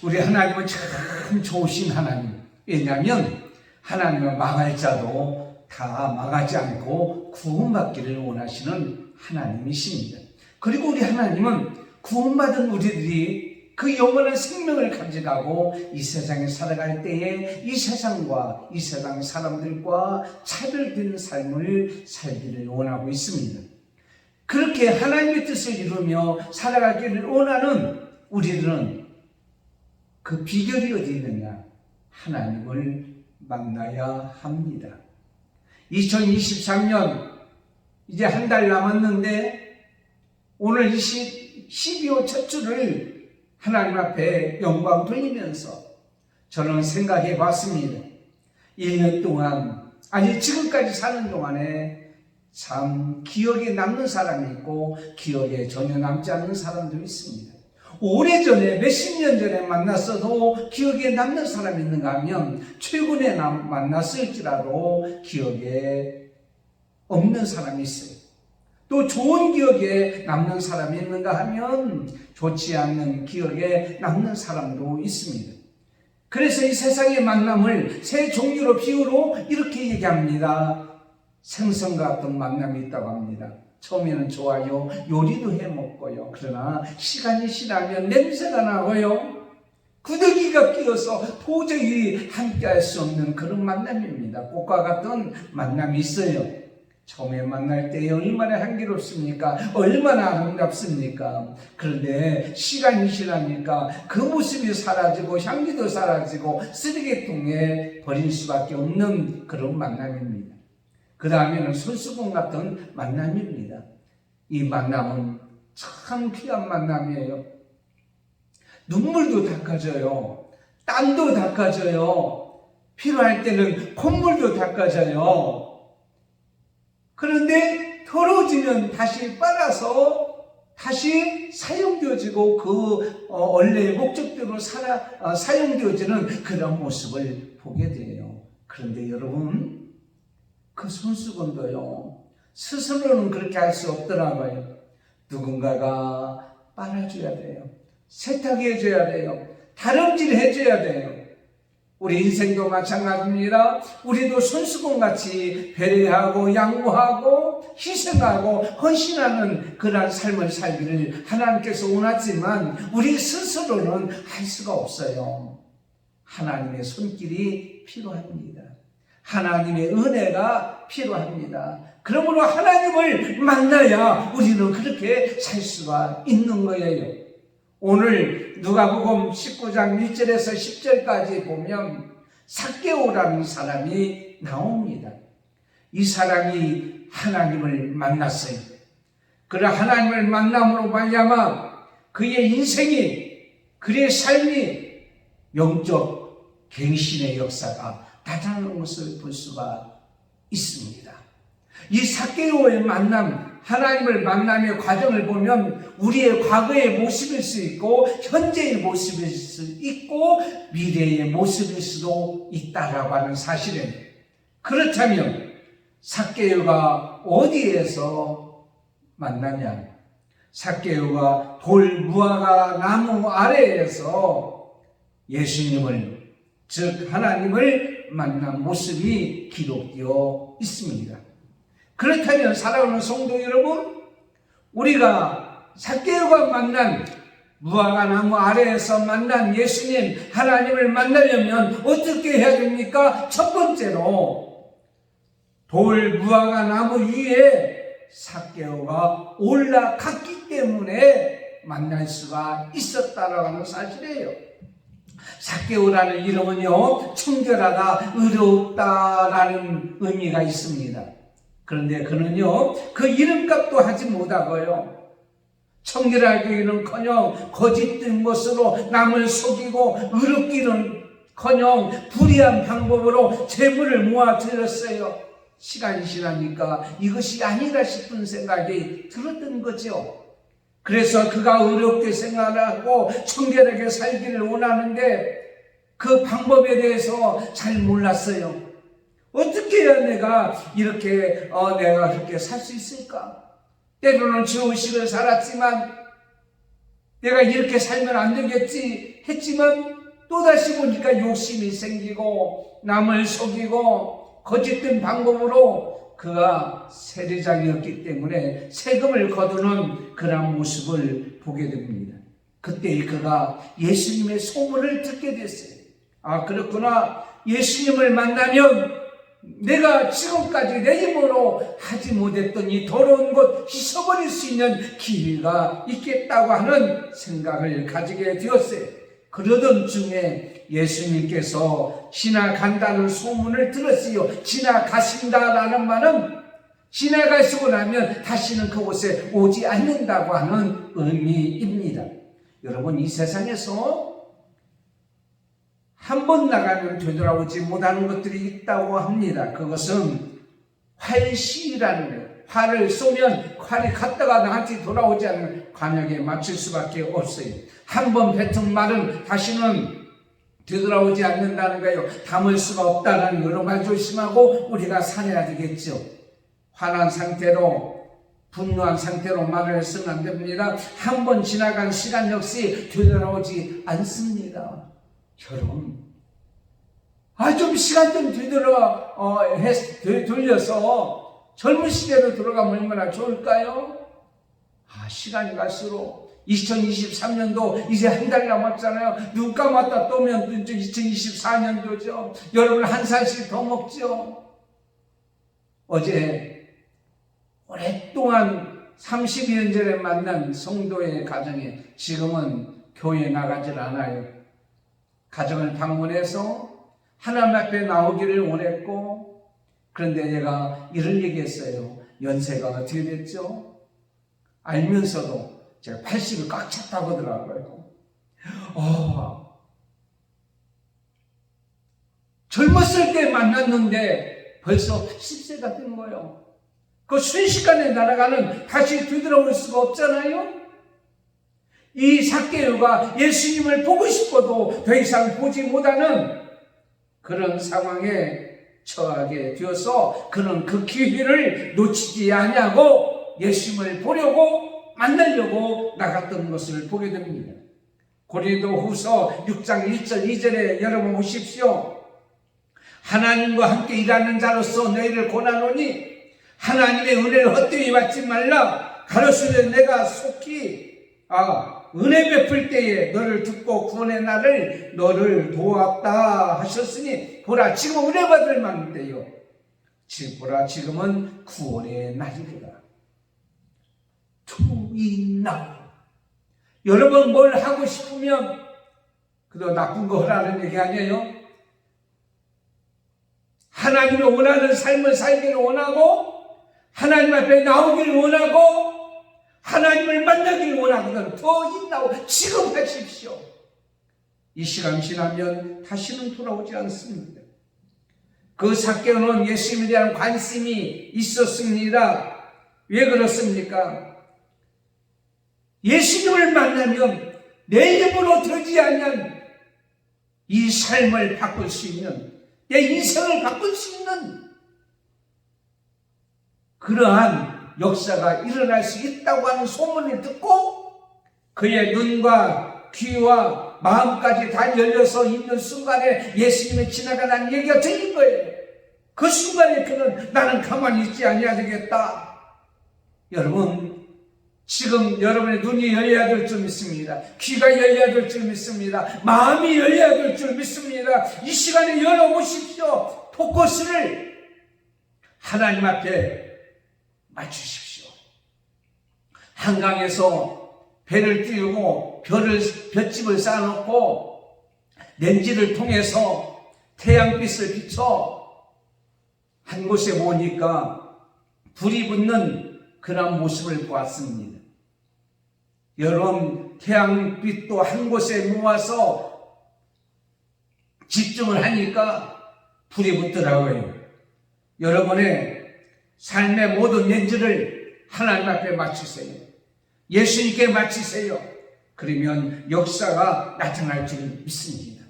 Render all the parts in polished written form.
우리 하나님은 참 좋으신 하나님. 왜냐하면 하나님은 망할 자도 다 망하지 않고 구원받기를 원하시는 하나님이십니다. 그리고 우리 하나님은 구원받은 우리들이 그 영원한 생명을 가져가고 이 세상에 살아갈 때에 이 세상과 이 세상 사람들과 차별된 삶을 살기를 원하고 있습니다. 그렇게 하나님의 뜻을 이루며 살아가기를 원하는 우리들은 그 비결이 어디 있느냐? 하나님을 만나야 합니다. 2023년 이제 한 달 남았는데 오늘 12호 첫 주를 하나님 앞에 영광 돌리면서 저는 생각해 봤습니다. 1년 동안, 아니 지금까지 사는 동안에 참 기억에 남는 사람이 있고 기억에 전혀 남지 않는 사람도 있습니다. 오래전에 몇십 년 전에 만났어도 기억에 남는 사람이 있는가 하면 최근에 만났을지라도 기억에 없는 사람이 있어요. 또 좋은 기억에 남는 사람이 있는가 하면 좋지 않는 기억에 남는 사람도 있습니다. 그래서 이 세상의 만남을 세 종류로 비유로 이렇게 얘기합니다. 생선과 같은 만남이 있다고 합니다. 처음에는 좋아요. 요리도 해 먹고요. 그러나 시간이 지나면 냄새가 나고요. 구더기가 끼어서 도저히 함께할 수 없는 그런 만남입니다. 꽃과 같은 만남이 있어요. 처음에 만날 때 얼마나 향기롭습니까? 얼마나 아름답습니까? 그런데 시간이 지나니까 그 모습이 사라지고 향기도 사라지고 쓰레기통에 버릴 수밖에 없는 그런 만남입니다. 그 다음에는 손수건 같은 만남입니다. 이 만남은 참 귀한 만남이에요. 눈물도 닦아줘요. 땀도 닦아줘요. 필요할 때는 콧물도 닦아줘요. 그런데 더러워지면 다시 빨아서 다시 사용되어지고 그 원래의 목적대로 사용되어지는 그런 모습을 보게 돼요. 그런데 여러분, 그 손수건도요, 스스로는 그렇게 할 수 없더라고요. 누군가가 빨아줘야 돼요. 세탁해줘야 돼요. 다림질 해줘야 돼요. 우리 인생도 마찬가지입니다. 우리도 손수건같이 배려하고 양보하고 희생하고 헌신하는 그러한 삶을 살기를 하나님께서 원하지만 우리 스스로는 할 수가 없어요. 하나님의 손길이 필요합니다. 하나님의 은혜가 필요합니다. 그러므로 하나님을 만나야 우리는 그렇게 살 수가 있는 거예요. 오늘 누가복음 19장 1절에서 10절까지 보면 삭개오라는 사람이 나옵니다. 이 사람이 하나님을 만났어요. 그러나 하나님을 만남으로 말미암아 그의 인생이, 그의 삶이 영적 갱신의 역사가 나타나는 것을 볼 수가 있습니다. 이 삭개오의 만남, 하나님을 만남의 과정을 보면 우리의 과거의 모습일 수 있고 현재의 모습일 수 있고 미래의 모습일 수도 있다라고 하는 사실은, 그렇다면 삭개오가 어디에서 만나냐? 삭개오가 돌 무화과 나무 아래에서 예수님을, 즉 하나님을 만난 모습이 기록되어 있습니다. 그렇다면 사랑하는 성도 여러분, 우리가 삭개오가 만난 무화과 나무 아래에서 만난 예수님, 하나님을 만나려면 어떻게 해야 됩니까? 첫 번째로 돌 무화과 나무 위에 삭개오가 올라갔기 때문에 만날 수가 있었다라고 하는 사실이에요. 삭개오라는 이름은요, 청결하다, 의롭다라는 의미가 있습니다. 그런데 그는요, 그 이름값도 하지 못하고요, 청결하기는커녕 거짓된 것으로 남을 속이고 의롭기는커녕 불의한 방법으로 재물을 모아 들였어요. 시간이 지나니까 이것이 아니라 싶은 생각이 들었던 거죠. 그래서 그가 의롭게 생활하고 청결하게 살기를 원하는데 그 방법에 대해서 잘 몰랐어요. 어떻게 해야 내가 이렇게 내가 그렇게 살 수 있을까? 때로는 주의식을 살았지만 내가 이렇게 살면 안 되겠지 했지만 또다시 보니까 욕심이 생기고 남을 속이고 거짓된 방법으로 그가 세리장이었기 때문에 세금을 거두는 그런 모습을 보게 됩니다. 그때 그가 예수님의 소문을 듣게 됐어요. 아, 그렇구나. 예수님을 만나면 내가 지금까지 내 힘으로 하지 못했던 이 더러운 것 씻어버릴 수 있는 기회가 있겠다고 하는 생각을 가지게 되었어요. 그러던 중에 예수님께서 지나간다는 소문을 들었어요. 지나가신다라는 말은 지나가시고 나면 다시는 그곳에 오지 않는다고 하는 의미입니다. 여러분, 이 세상에서 한 번 나가면 되돌아오지 못하는 것들이 있다고 합니다. 그것은 활시라는 거예요. 활을 쏘면 활이 갔다가 나한테 돌아오지 않는 관역에 맞출 수밖에 없어요. 한 번 뱉은 말은 다시는 되돌아오지 않는다는 거예요. 담을 수가 없다는 거로 말 조심하고 우리가 살아야 되겠죠. 화난 상태로, 분노한 상태로 말을 해서는 안 됩니다. 한 번 지나간 시간 역시 되돌아오지 않습니다. 여러분, 좀 시간 좀 돌려서 젊은 시대로 들어가면 얼마나 좋을까요? 시간이 갈수록 2023년도 이제 한 달 남았잖아요. 눈 감았다 떠면 2024년도죠. 여러분, 한 살씩 더 먹죠. 어제 오랫동안 32년 전에 만난 성도의 가정에 지금은 교회에 나가질 않아요. 가정을 방문해서 하나님 앞에 나오기를 원했고, 그런데 제가 이런 얘기했어요. 연세가 어떻게 됐죠? 알면서도 제가 80을 꽉 찼다고 하더라고요. 젊었을 때 만났는데 벌써 80세가 된 거예요. 그 순식간에 날아가는, 다시 되돌아올 수가 없잖아요. 이 삭개오가 예수님을 보고 싶어도 더 이상 보지 못하는 그런 상황에 처하게 되어서 그는 그 기회를 놓치지 않냐고 예수님을 보려고 만나려고 나갔던 것을 보게 됩니다. 고린도후서 6장 1절 2절에 여러분 보십시오. 하나님과 함께 일하는 자로서 너희를 권하노니 하나님의 은혜를 헛되이 받지 말라. 가로수는 내가 속히 은혜 베풀 때에 너를 듣고 구원의 날을 너를 도왔다 하셨으니 보라, 지금 은혜 받을 만한데요. 보라, 지금은 구원의 날이라. 투인나. 여러분, 뭘 하고 싶으면 그도 나쁜 거 하라는 얘기 아니에요? 하나님이 원하는 삶을 살기를 원하고 하나님 앞에 나오기를 원하고 하나님을 만나기를 원하거든. 더 있다고 지금 하십시오. 이 시간 지나면 다시는 돌아오지 않습니다. 그 삭개오는 예수님에 대한 관심이 있었습니다. 왜 그렇습니까? 예수님을 만나면 내 힘으로 되지 않는 이 삶을 바꿀 수 있는, 내 인생을 바꿀 수 있는 그러한 역사가 일어날 수 있다고 하는 소문을 듣고 그의 눈과 귀와 마음까지 다 열려서 있는 순간에 예수님이 지나가는 얘기가 들린 거예요. 그 순간에 그는 나는 가만히 있지 아니해야 되겠다. 여러분, 지금 여러분의 눈이 열려야 될 줄 믿습니다. 귀가 열려야 될 줄 믿습니다. 마음이 열려야 될 줄 믿습니다. 이 시간에 열어보십시오. 포커스를 하나님 앞에 맞추십시오. 한강에서 배를 띄우고 볏집을 쌓아놓고 렌즈를 통해서 태양빛을 비춰 한 곳에 모으니까 불이 붙는 그런 모습을 보았습니다. 여러분, 태양빛도 한 곳에 모아서 집중을 하니까 불이 붙더라고요. 여러분의 삶의 모든 렌즈를 하나님 앞에 맞추세요. 예수님께 맞추세요. 그러면 역사가 나타날 줄 믿습니다.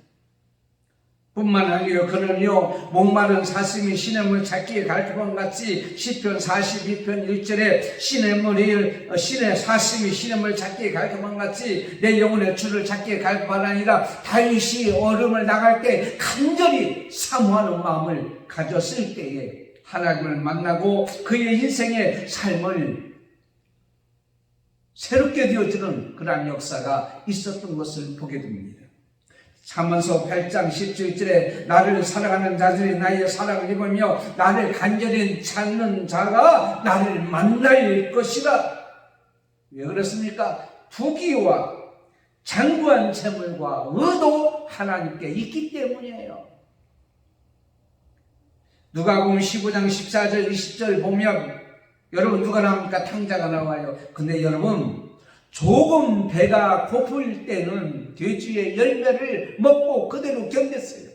뿐만 아니라 그는요 목마른 사슴이 시냇물 찾기에 갈 것만 같이 시편 42편 1절에 시냇 사슴이 시냇물 찾기에 갈 것만 같이 내 영혼의 주를 찾기에 갈 것만 아니라 다윗이 얼음을 나갈 때 간절히 사모하는 마음을 가졌을 때에 하나님을 만나고 그의 인생의 삶을 새롭게 되어지는 그러한 역사가 있었던 것을 보게 됩니다. 잠언서 8장 17절에 나를 사랑하는 자들이 나의 사랑을 입으며 나를 간절히 찾는 자가 나를 만날 것이라. 왜 그렇습니까? 부귀와 장구한 재물과 의도 하나님께 있기 때문이에요. 누가복음 15장 14절 20절 보면 여러분 누가 나옵니까? 탕자가 나와요. 근데 여러분 조금 배가 고플 때는 돼지의 열매를 먹고 그대로 견뎠어요.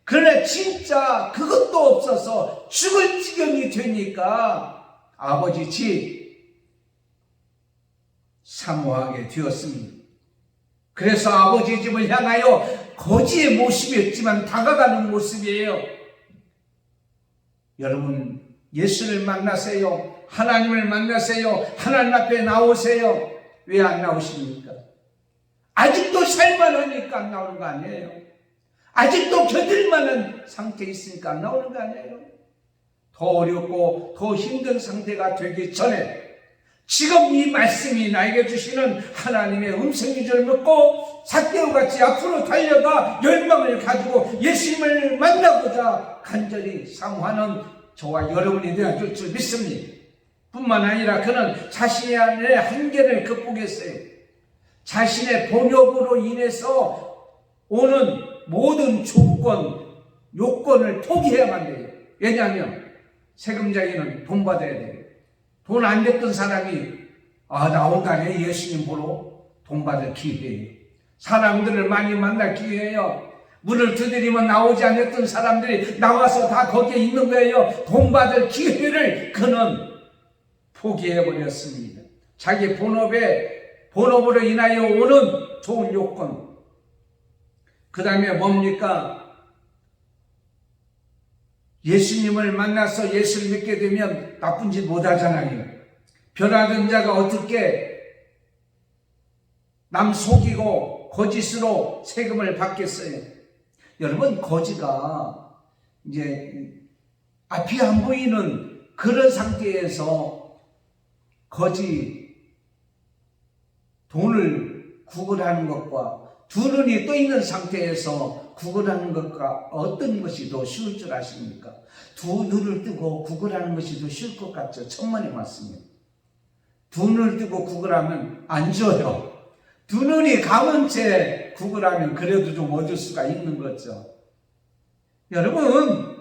그러나 진짜 그것도 없어서 죽을 지경이 되니까 아버지 집 사모하게 되었습니다. 그래서 아버지 집을 향하여 거지의 모습이었지만 다가가는 모습이에요. 여러분 예수를 만나세요. 하나님을 만나세요. 하나님 앞에 나오세요. 왜 안 나오십니까? 아직도 살만하니까 안 나오는 거 아니에요? 아직도 견딜만한 상태에 있으니까 안 나오는 거 아니에요? 더 어렵고 더 힘든 상태가 되기 전에 지금 이 말씀이 나에게 주시는 하나님의 음성인 줄 믿고 삭개오같이 앞으로 달려가 열망을 가지고 예수님을 만나고자 간절히 사모하는 저와 여러분이 되어줄 줄 믿습니다. 뿐만 아니라 그는 자신의 안에 한계를 극복했어요. 자신의 본욕으로 인해서 오는 모든 조건, 요건을 포기해야만 돼요. 왜냐하면 세금자기는 돈 받아야 돼요. 돈 안 냈던 사람이 나온다네 예수님 보러 돈 받을 기회예요. 사람들을 많이 만날 기회예요. 문을 두드리면 나오지 않았던 사람들이 나와서 다 거기에 있는 거예요. 돈 받을 기회를 그는 포기해버렸습니다. 자기 본업으로 인하여 오는 좋은 요건. 그 다음에 뭡니까? 예수님을 만나서 예수를 믿게 되면 나쁜 짓 못하잖아요. 변화된 자가 어떻게 남 속이고 거짓으로 세금을 받겠어요? 여러분 거지가 이제 앞이 안 보이는 그런 상태에서 거지 돈을 구걸하는 것과 두 눈이 떠 있는 상태에서 구걸하는 것과 어떤 것이 더 쉬울 줄 아십니까? 두 눈을 뜨고 구걸하는 것이 더 쉬울 것 같죠? 천만의 말씀이에요. 두 눈을 뜨고 구걸하면 안 줘요. 두 눈이 감은 채 구걸하면 그래도 좀 얻을 수가 있는 거죠. 여러분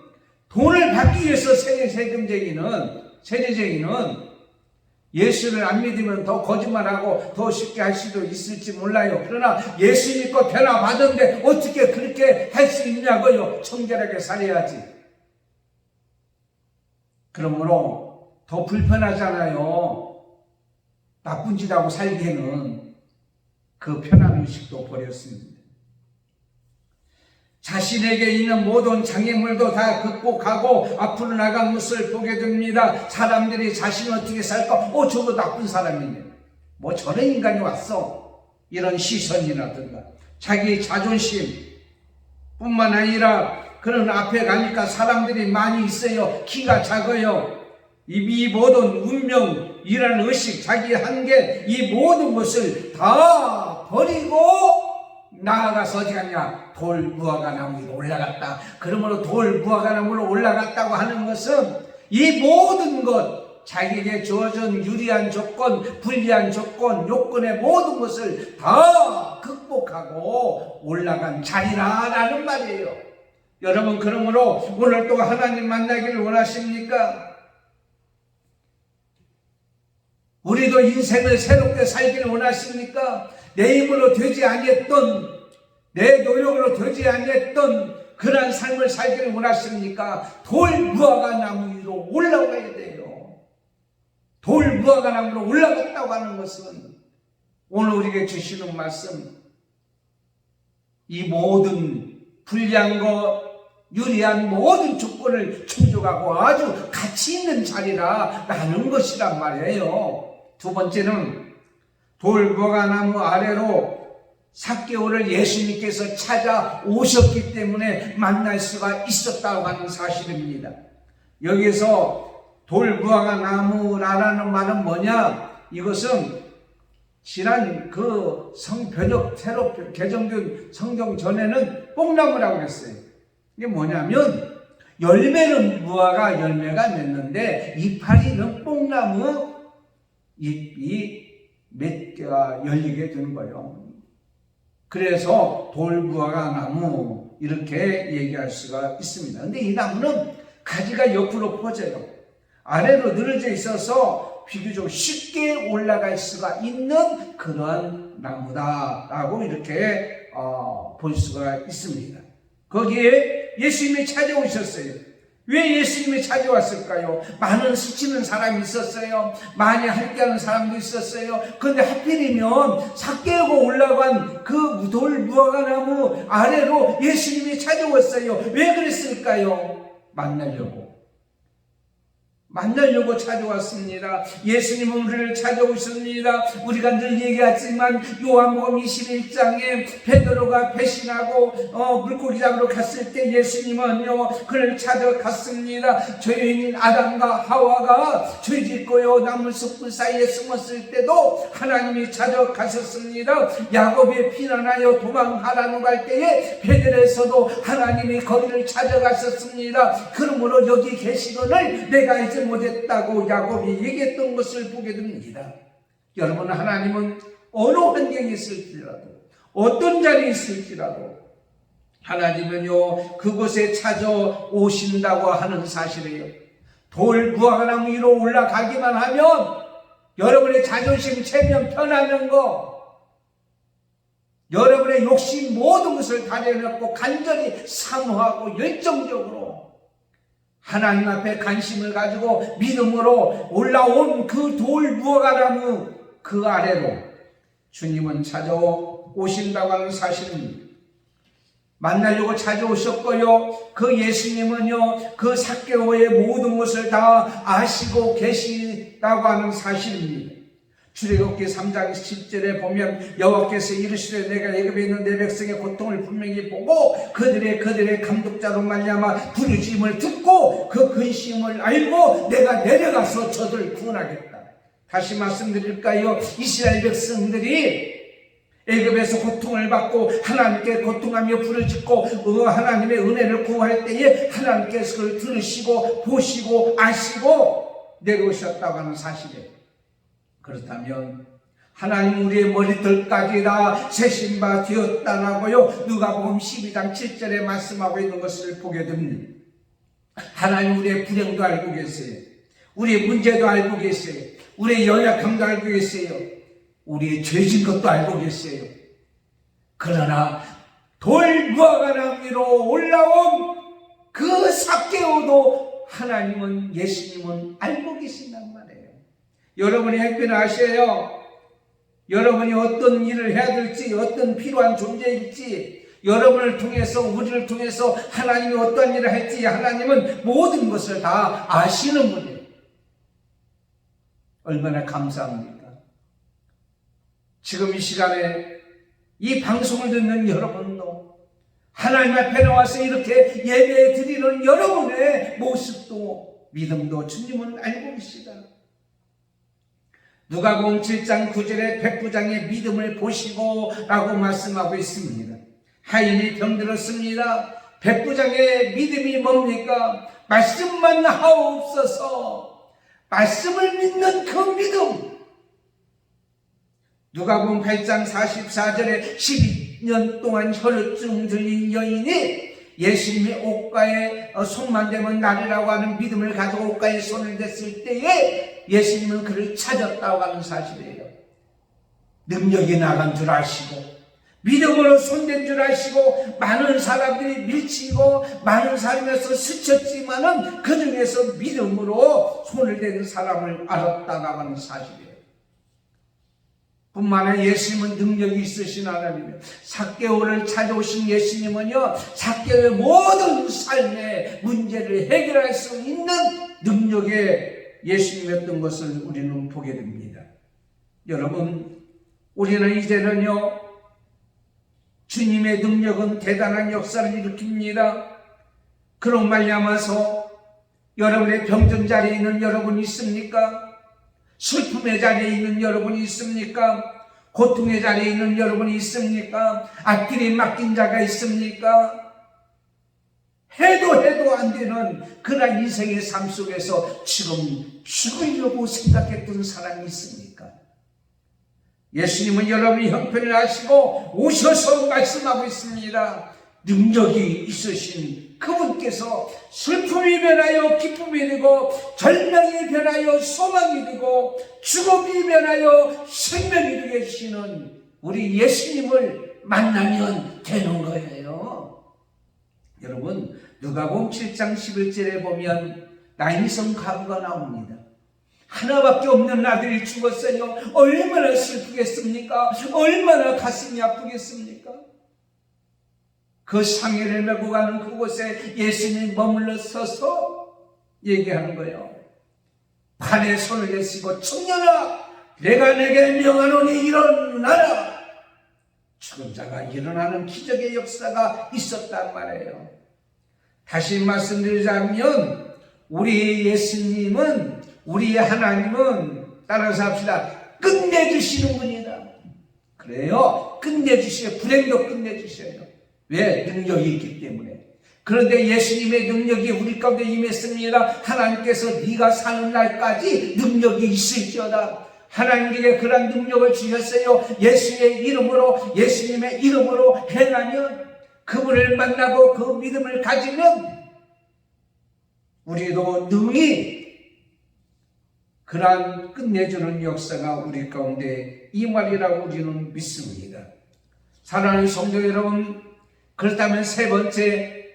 돈을 받기 위해서 세제쟁이는 예수를 안 믿으면 더 거짓말하고 더 쉽게 할 수도 있을지 몰라요. 그러나 예수 믿고 변화 받은데 어떻게 그렇게 할 수 있냐고요. 청결하게 살아야지. 그러므로 더 불편하잖아요. 나쁜 짓 하고 살기에는 그 편한 의식도 버렸습니다. 자신에게 있는 모든 장애물도 다 극복하고 앞으로 나간 모습을 보게 됩니다. 사람들이 자신이 어떻게 살까? 저거 나쁜 사람이네. 저런 인간이 왔어. 이런 시선이라든가 자기 자존심 뿐만 아니라 그런 앞에 가니까 사람들이 많이 있어요. 키가 작아요. 이 모든 운명이라는 의식, 자기 한계, 이 모든 것을 다 버리고 나아가서 어디 갔냐? 돌 무화과 나무 위로 올라갔다. 그러므로 돌 무화과 나무로 올라갔다고 하는 것은 이 모든 것, 자기에게 주어진 유리한 조건, 불리한 조건, 요건의 모든 것을 다 극복하고 올라간 자리라라는 말이에요. 여러분 그러므로 오늘 또 하나님 만나기를 원하십니까? 우리도 인생을 새롭게 살기를 원하십니까? 내 힘으로 되지 아니했던, 내 노력으로 되지 아니했던 그러한 삶을 살기를 원하십니까? 돌 무화과 나무 위로 올라가야 돼요. 돌 무화과 나무로 올라갔다고 하는 것은 오늘 우리에게 주시는 말씀, 이 모든 불리한 것, 유리한 모든 조건을 충족하고 아주 가치 있는 자리라는 것이란 말이에요. 두 번째는 돌무화과나무 아래로 삭개오를 예수님께서 찾아오셨기 때문에 만날 수가 있었다고 하는 사실입니다. 여기서 돌무화과나무라는 말은 뭐냐? 이것은 지난 그 번역 새로 개정된 성경 전에는 뽕나무라고 그랬어요. 이게 뭐냐면 열매는 무화과 열매가 맺는데 이파리는 뽕나무 잎이 몇 개가 열리게 되는 거예요. 그래서 돌무화과 나무 이렇게 얘기할 수가 있습니다. 근데 이 나무는 가지가 옆으로 퍼져요. 아래로 늘어져 있어서 비교적 쉽게 올라갈 수가 있는 그러한 나무다라고 이렇게 볼 수가 있습니다. 거기에 예수님이 찾아오셨어요. 왜 예수님이 찾아왔을까요? 많은 스치는 사람이 있었어요. 많이 함께하는 사람도 있었어요. 그런데 하필이면 삭개오고 올라간 그 돌무화과나무 아래로 예수님이 찾아왔어요. 왜 그랬을까요? 만나려고 찾아왔습니다. 예수님은 우리를 찾아오셨습니다. 우리가 늘 얘기하지만 요한복음 21장에 베드로가 배신하고 물고기 잡으러 갔을 때 예수님은요 그를 찾아갔습니다. 죄인인 아담과 하와가 죄짓고요 나무 숲 사이에 숨었을 때도 하나님이 찾아가셨습니다. 야곱이 피난하여 도망하라고 갈 때에 베들에서도 하나님이 거기를 찾아가셨습니다. 그러므로 여기 계시거늘 내가 이제 못했다고 야곱이 얘기했던 것을 보게 됩니다. 여러분, 하나님은 어느 환경에 있을지라도 어떤 자리에 있을지라도 하나님은요 그곳에 찾아오신다고 하는 사실이에요. 돌무화과나무 위로 올라가기만 하면 여러분의 자존심 체면 편하는 거, 여러분의 욕심 모든 것을 다 내려놓고 간절히 사모하고 열정적으로 하나님 앞에 관심을 가지고 믿음으로 올라온 그 돌무화과나무 그 아래로 주님은 찾아오신다고 하는 사실입니다. 만나려고 찾아오셨고요. 그 예수님은요 그 삭개오의 모든 것을 다 아시고 계시다고 하는 사실입니다. 출애굽기 3장 10절에 보면 여호와께서 이르시되 내가 애굽에 있는 내 백성의 고통을 분명히 보고 그들의 감독자로 말미암아 부르짖음을 듣고 그 근심을 알고 내가 내려가서 저들을 구원하겠다. 다시 말씀드릴까요? 이스라엘 백성들이 애굽에서 고통을 받고 하나님께 고통하며 부르짖고 하나님의 은혜를 구할 때에 하나님께서 그를 들으시고 보시고 아시고 내려오셨다고 하는 사실이에요. 그렇다면 하나님 우리의 머리털까지 다 세신 바 되었다라고요 누가복음 12장 7절에 말씀하고 있는 것을 보게 됩니다. 하나님 우리의 불행도 알고 계세요. 우리의 문제도 알고 계세요. 우리의 연약함도 알고 계세요. 우리의 죄진 것도 알고 계세요. 그러나 돌무화과나무 위로 올라온 그 삭개오도 하나님은 예수님은 알고 계신단 말이에요. 여러분이 행편을 아셔요. 여러분이 어떤 일을 해야 될지, 어떤 필요한 존재일지, 여러분을 통해서 우리를 통해서 하나님이 어떤 일을 할지 하나님은 모든 것을 다 아시는 분이에요. 얼마나 감사합니까? 지금 이 시간에 이 방송을 듣는 여러분도 하나님 앞에 나와서 이렇게 예배 드리는 여러분의 모습도 믿음도 주님은 알고 계시다. 누가복음 7장 9절에 백부장의 믿음을 보시고 라고 말씀하고 있습니다. 하인이 병들었습니다. 백부장의 믿음이 뭡니까? 말씀만 하옵소서. 말씀을 믿는 그 믿음. 누가복음 8장 44절에 12년 동안 혈루증 들린 여인이 예수님의 옷가에 손만 대면 나리라고 하는 믿음을 가지고 옷가에 손을 댔을 때에 예수님은 그를 찾았다고 하는 사실이에요. 능력이 나간 줄 아시고 믿음으로 손댄 줄 아시고 많은 사람들이 밀치고 많은 사람에서 스쳤지만은 그 중에서 믿음으로 손을 대는 사람을 알았다고 하는 사실이에요. 뿐만 아니라 예수님은 능력이 있으신 하나님이에요. 삭개오를 찾아오신 예수님은요, 삭개오의 모든 삶의 문제를 해결할 수 있는 능력의 예수님이었던 것을 우리는 보게 됩니다. 여러분, 우리는 이제는요, 주님의 능력은 대단한 역사를 일으킵니다. 그런 말미암아서 여러분의 병든 자리에 있는 여러분이 있습니까? 슬픔의 자리에 있는 여러분이 있습니까? 고통의 자리에 있는 여러분이 있습니까? 앞길에 맡긴 자가 있습니까? 해도 안 되는 그런 인생의 삶 속에서 지금 죽으려고 생각했던 사람이 있습니까? 예수님은 여러분의 형편을 아시고 오셔서 말씀하고 있습니다. 능력이 있으신 그분께서 슬픔이 변하여 기쁨이 되고, 절망이 변하여 소망이 되고, 죽음이 변하여 생명이 되게 해주시는 우리 예수님을 만나면 되는 거예요. 여러분, 누가복음 7장 11절에 보면 나인성 가부가 나옵니다. 하나밖에 없는 아들이 죽었어요. 얼마나 슬프겠습니까? 얼마나 가슴이 아프겠습니까? 그 상해를 메고 가는 그곳에 예수님이 머물러 서서 얘기하는 거예요. 판에 손을 내시고, 청년아, 내가 내게 명하노니 일어나라. 죽은 자가 일어나는 기적의 역사가 있었단 말이에요. 다시 말씀드리자면, 우리 예수님은, 우리 하나님은, 따라서 합시다, 끝내주시는 분이다. 그래요. 끝내주셔요. 불행도 끝내주셔요. 왜? 능력이 있기 때문에. 그런데 예수님의 능력이 우리 가운데 임했습니다. 하나님께서 네가 사는 날까지 능력이 있을지어다. 하나님께 그런 능력을 주셨어요. 예수의 이름으로, 예수님의 이름으로 행하면, 그분을 만나고 그 믿음을 가지면 우리도 능히 그러한 끝내주는 역사가 우리 가운데 임하리라고 우리는 믿습니다. 사랑하는 성도 여러분, 그렇다면 세 번째,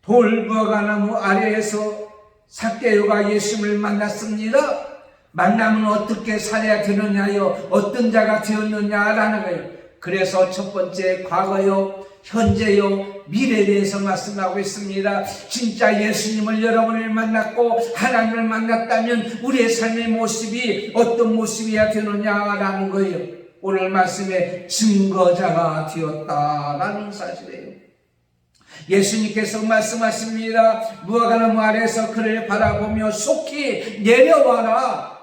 돌무화과나무 아래에서 삭개오가 예수님을 만났습니다. 만나면 어떻게 살아야 되느냐요? 어떤 자가 되었느냐라는 거예요. 그래서 첫 번째, 과거요, 현재요, 미래에 대해서 말씀하고 있습니다. 진짜 예수님을 여러분을 만났고 하나님을 만났다면 우리의 삶의 모습이 어떤 모습이어야 되느냐라는 거예요. 오늘 말씀의 증거자가 되었다라는 사실이에요. 예수님께서 말씀하십니다. 무화과나무 아래에서 그를 바라보며 속히 내려와라.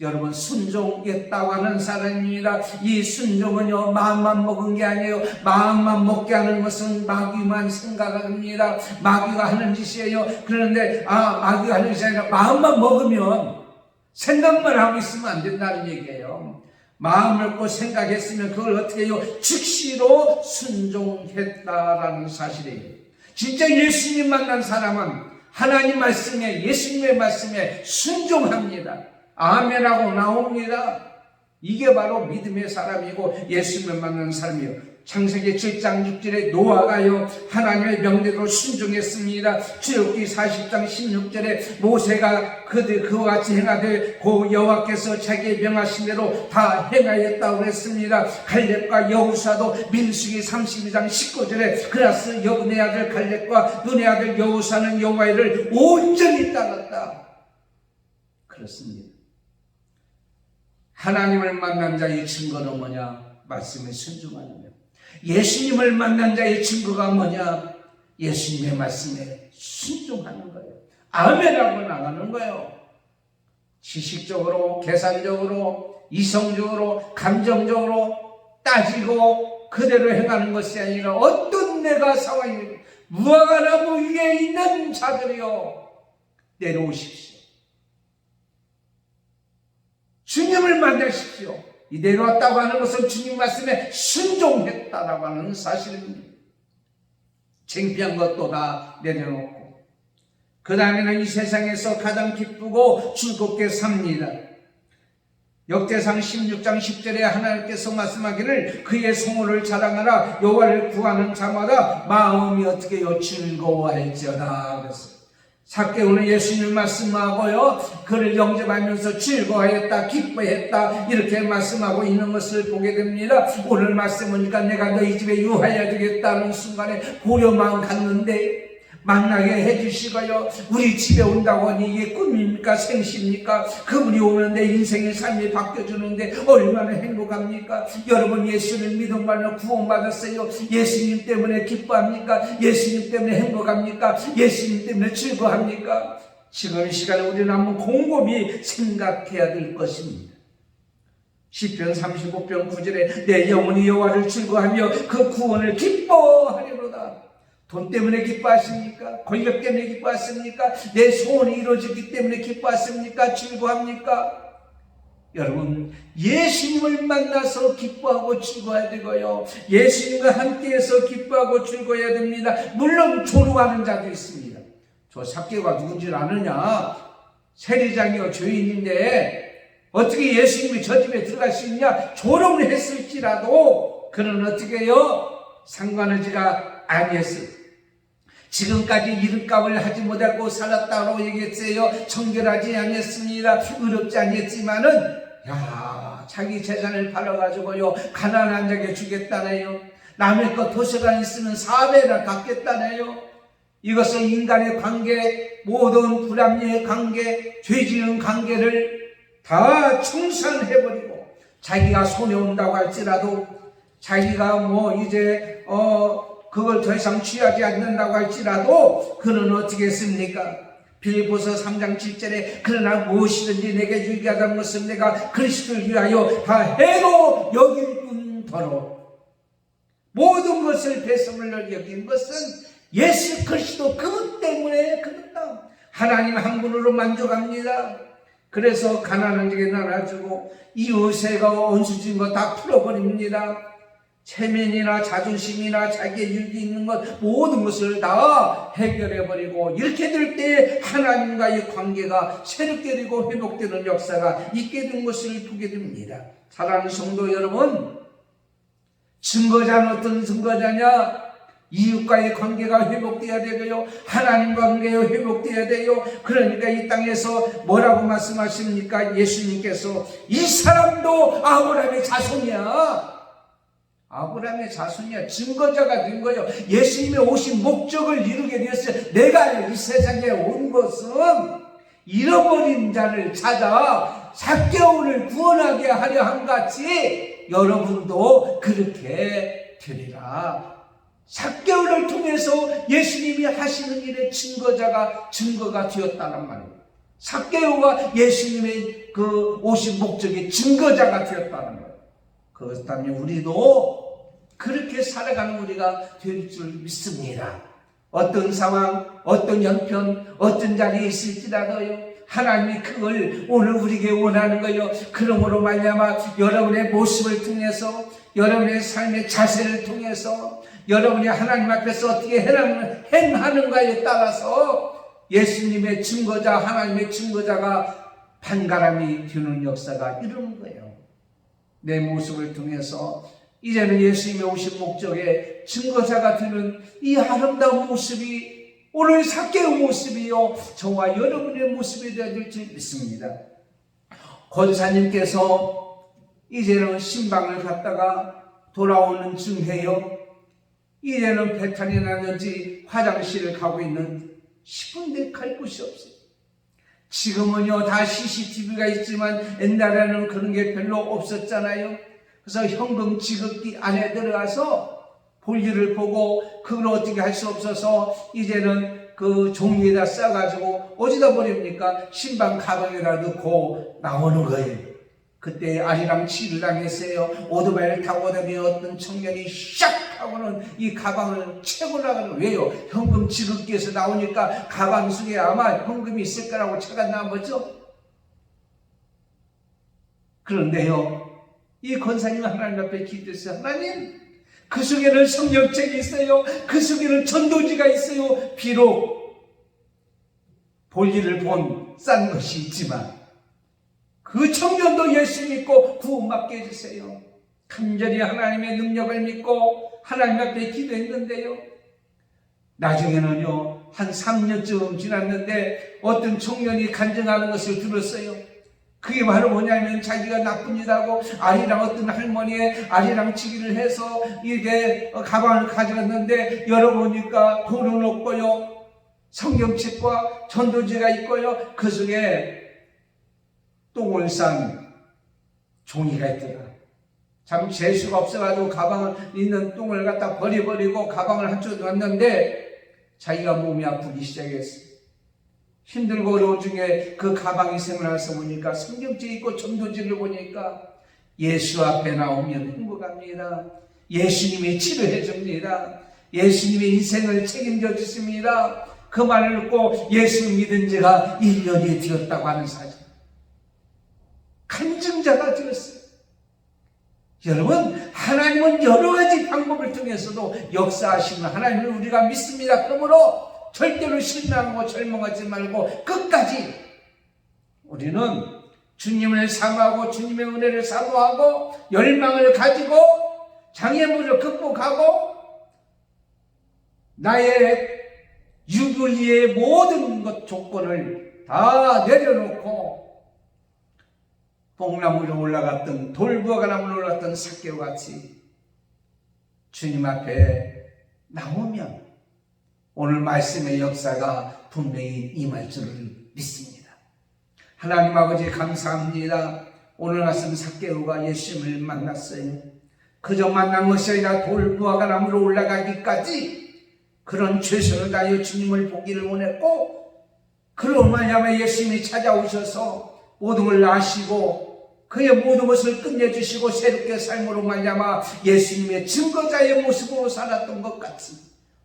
여러분, 순종했다고 하는 사람입니다. 이 순종은요, 마음만 먹은 게 아니에요. 마음만 먹게 하는 것은 마귀만 생각합니다. 마귀가 하는 짓이에요. 그런데 마귀가 하는 짓이 아니라 마음만 먹으면, 생각만 하고 있으면 안 된다는 얘기예요. 마음을 먹고 생각했으면 그걸 어떻게 해요? 즉시로 순종했다라는 사실이에요. 진짜 예수님 만난 사람은 하나님 말씀에, 예수님의 말씀에 순종합니다. 아멘하고 나옵니다. 이게 바로 믿음의 사람이고 예수님을 만난 사람이에요. 창세기 7장 6절에 노아가요, 하나님의 명령으로 순종했습니다. 출애굽기 40장 16절에 모세가 그와 같이 행하되 고 여호와께서 자기의 명하신 대로 다 행하였다고 했습니다. 갈렙과 여호사도 민수기 32장 19절에 그라스 여분의 아들 갈렙과 눈의 아들 여호사는 여호와의 일을 온전히 따랐다. 그렇습니다. 하나님을 만난 자의 증거는 뭐냐? 말씀에 순종하는 것. 예수님을 만난 자의 증거가 뭐냐? 예수님의 말씀에 순종하는 거예요. 아멘하고 나가는 거예요. 지식적으로, 계산적으로, 이성적으로, 감정적으로 따지고 그대로 행하는 것이 아니라 어떤 내가 상황이 무화과나무 위에 있는 자들이여 내려오십시오. 주님을 만나십시오. 이 내려왔다고 하는 것은 주님 말씀에 순종했다라고 하는 사실입니다. 창피한 것도 다 내려놓고 그 다음에는 이 세상에서 가장 기쁘고 즐겁게 삽니다. 역대상 16장 10절에 하나님께서 말씀하기를 그의 성호를 자랑하라. 여호와를 구하는 자마다 마음이 어떻게 해요? 즐거워할지어다. 그랬어요. 삭개오는 예수님 말씀하고요, 그를 영접하면서 즐거워했다, 기뻐했다, 이렇게 말씀하고 있는 것을 보게 됩니다. 오늘 말씀하니까 내가 너희 집에 유하여야 되겠다는 순간에 고려만 갔는데 만나게 해주시고요, 우리 집에 온다고 하니 이게 꿈입니까 생시입니까? 그분이 오면 내 인생의 삶이 바뀌어주는데 얼마나 행복합니까? 여러분, 예수를 믿음으로 구원받았어요. 예수님 때문에 기뻐합니까? 예수님 때문에 행복합니까? 예수님 때문에 즐거워합니까? 지금 이 시간에 우리는 한번 곰곰이 생각해야 될 것입니다. 시편 35편 9절에 내 영혼이 여호와를 즐거워하며 그 구원을 기뻐하리로다. 돈 때문에 기뻐하십니까? 권력 때문에 기뻐하십니까? 내 소원이 이루어지기 때문에 기뻐하십니까? 즐거워합니까? 여러분, 예수님을 만나서 기뻐하고 즐거워야 되고요, 예수님과 함께해서 기뻐하고 즐거워야 됩니다. 물론 조롱하는 자도 있습니다. 저 삭개오가 누군지 아느냐? 세리장이요, 죄인인데 어떻게 예수님이 저 집에 들어갈 수 있냐? 조롱을 했을지라도 그는 어떻게 해요? 상관하지가 아니했어요. 지금까지 이름값을 하지 못하고 살았다고 얘기했어요. 청결하지 않았습니다. 의롭지 않았지만은 자기 재산을 팔아가지고요, 가난한 자에게 주겠다네요. 남의 것 도서관에 있으면 4배나 갚겠다네요. 이것은 인간의 관계, 모든 불합리의 관계, 죄지은 관계를 다 청산해버리고, 자기가 손해 온다고 할지라도, 자기가 이제 그걸 더 이상 취하지 않는다고 할지라도 그는 어떻게 했습니까? 빌립보서 3장 7절에 그러나 무엇이든지 내게 유익하다는 것은 내가 그리스도를 위하여 다 해로 여길 뿐더러 모든 것을 배설물로 여긴 것은 예수 그리스도 그분 때문에 그렇다. 하나님 한 분으로 만족합니다. 그래서 가난한 자에게 나눠주고 이웃에가 원수진 거 다 풀어버립니다. 체면이나 자존심이나 자기의 유익이 있는 것 모든 것을 다 해결해버리고, 이렇게 될 때 하나님과의 관계가 새롭게 되고 회복되는 역사가 있게 된 것을 보게 됩니다. 사랑하는 성도 여러분, 증거자는 어떤 증거자냐? 이웃과의 관계가 회복되어야 되고요, 하나님 관계가 회복되어야 돼요. 그러니까 이 땅에서 뭐라고 말씀하십니까? 예수님께서 이 사람도 아브라함의 자손이야. 아브라함의 자손이야. 증거자가 된 거예요. 예수님의 오신 목적을 이루게 되었어요. 내가 이 세상에 온 것은 잃어버린 자를 찾아 삭개오를 구원하게 하려 한 같이 여러분도 그렇게 되리라. 삭개오를 통해서 예수님이 하시는 일의 증거가 되었다는 말이에요. 삭개오가 예수님의 그 오신 목적의 증거자가 되었다는 거예요. 그렇다면 우리도 그렇게 살아가는 우리가 될 줄 믿습니다. 어떤 상황, 어떤 형편, 어떤 자리에 있을지라도요, 하나님이 그걸 오늘 우리에게 원하는 거예요. 그러므로 말미암아 여러분의 모습을 통해서, 여러분의 삶의 자세를 통해서, 여러분이 하나님 앞에서 어떻게 행하는가에 따라서 예수님의 증거자, 하나님의 증거자가 반가람이 되는 역사가 이루는 거예요. 내 모습을 통해서 이제는 예수님의 오신 목적의 증거자가 되는 이 아름다운 모습이 오늘 삭개오 모습이요, 저와 여러분의 모습이 되어야 될 줄 믿습니다. 권사님께서 이제는 신방을 갔다가 돌아오는 중에요, 이제는 배탈이 났는지 화장실을 가고 있는 싶은데 갈 곳이 없어요. 지금은요 다 CCTV가 있지만 옛날에는 그런 게 별로 없었잖아요. 그래서 현금 지급기 안에 들어가서 볼일을 보고 그걸 어떻게 할 수 없어서 이제는 그 종이에다 싸가지고 어디다 버립니까? 신방 가방에다 넣고 나오는 거예요. 그때 아리랑 치를 당했어요. 오토바이를 타고 다니는 어떤 청년이 샥 하고는 이 가방을 채고 나가는, 왜요? 현금 지급기에서 나오니까 가방 속에 아마 현금이 있을 거라고 착각한 거죠. 그런데요, 이 권사님 하나님 앞에 기도했어요. 하나님, 그 속에는 성령책이 있어요. 그 속에는 전도지가 있어요. 비록 볼일을 본 싼 것이 있지만 그 청년도 예수 믿고 구원받게 해주세요. 간절히 하나님의 능력을 믿고 하나님 앞에 기도했는데요, 나중에는요, 한 3년쯤 지났는데 어떤 청년이 간증하는 것을 들었어요. 그게 바로 뭐냐면 자기가 나쁜 일하고 아리랑 어떤 할머니의 아리랑 치기를 해서 이렇게 가방을 가져갔는데 열어보니까 돈은 없고요, 성경책과 전도지가 있고요, 그 속에 똥을 싼 종이가 있더라. 참 재수가 없어가지고 가방을 있는 똥을 갖다 버려버리고 가방을 한쪽에 놨는데 자기가 몸이 아프기 시작했어요. 힘들고 어려운 중에 그 가방이 생각나서 보니까 성경책 있고 전도지를 보니까 예수 앞에 나오면 행복합니다. 예수님이 치료해 줍니다. 예수님의 인생을 책임져 주십니다. 그 말을 듣고 예수 믿은 지가 1년이 되었다고 하는 사실. 간증자가 되었어요. 여러분, 하나님은 여러 가지 방법을 통해서도 역사하시는 하나님을 우리가 믿습니다. 그러므로 절대로 실망하고 절망하지 말고 끝까지 우리는 주님을 사모하고 주님의 은혜를 사모하고 열망을 가지고 장애물을 극복하고 나의 유불리의 모든 것 조건을 다 내려놓고 뽕나무로 올라갔던 돌부화가 나무로 올라갔던 삭개와 같이 주님 앞에 나오면 오늘 말씀의 역사가 분명히 임할 줄을 믿습니다. 하나님 아버지 감사합니다. 오늘 말씀 삭개오가 예수님을 만났어요. 그저 만난 것이 아니라 돌부화가 나무로 올라가기까지 그런 최선을 다하여 주님을 보기를 원했고, 그로 말미암아 예수님이 찾아오셔서 모든 걸 아시고 그의 모든 것을 끝내주시고 새롭게 삶으로 말미암아 예수님의 증거자의 모습으로 살았던 것 같이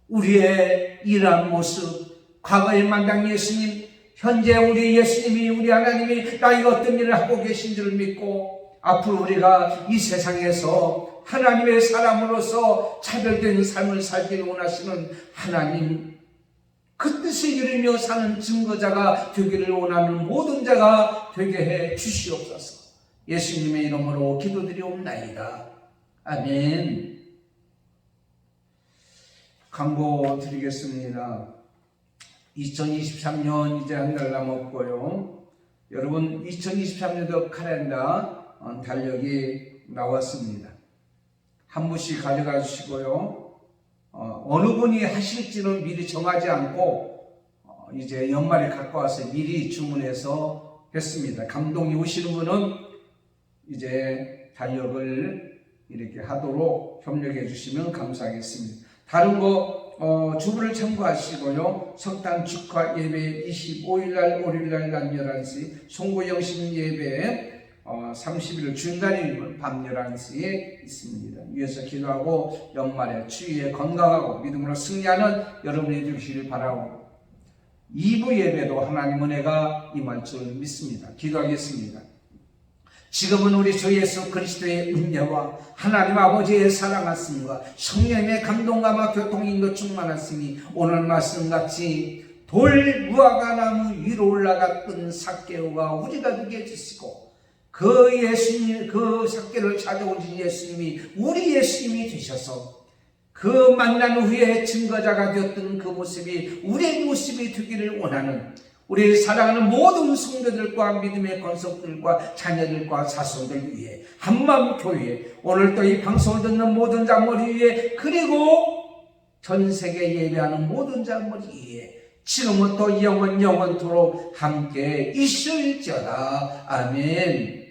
우리의 이러한 모습, 과거에 만난 예수님, 현재 우리 예수님이, 우리 하나님이 나에게 어떤 일을 하고 계신 줄 믿고 앞으로 우리가 이 세상에서 하나님의 사람으로서 차별된 삶을 살기를 원하시는 하나님, 그 뜻을 이루며 사는 증거자가 되기를 원하는 모든 자가 되게 해 주시옵소서. 예수님의 이름으로 기도드리옵나이다. 아멘. 광고 드리겠습니다. 2023년 이제 한 달 남았고요. 여러분 2023년도 칼렌더 달력이 나왔습니다. 한 분씩 가져가 주시고요. 어느 분이 하실지는 미리 정하지 않고 이제 연말에 갖고 와서 미리 주문해서 했습니다. 감동이 오시는 분은 이제 달력을 이렇게 하도록 협력해 주시면 감사하겠습니다. 다른 거 주부를 참고하시고요. 성탄 축하 예배 25일날 5일날 낮 11시, 송구 영신 예배 30일 주일날인 밤 11시에 있습니다. 위에서 기도하고 연말에 주위에 건강하고 믿음으로 승리하는 여러분이 되시길 바라고 2부 예배도 하나님 은혜가 임할 줄 믿습니다. 기도하겠습니다. 지금은 우리 주 예수 그리스도의 은혜와 하나님 아버지의 사랑하심과 성령의 감동감과 교통인도 충만하시니 오늘 말씀같이 돌무화과 나무 위로 올라갔던 삭개오가 우리가 되게 해주시고 그 예수님, 그 삭개를 찾아오신 예수님이 우리 예수님이 되셔서 그 만난 후에 증거자가 되었던 그 모습이 우리의 모습이 되기를 원하는 우리 사랑하는 모든 성도들과 믿음의 권속들과 자녀들과 자손들 위해 한마음 교회, 오늘 또 이 방송을 듣는 모든 자 머리 위에, 그리고 전 세계 예배하는 모든 자 머리 위에 지금부터 영원토록 함께 있을지어다. 아멘.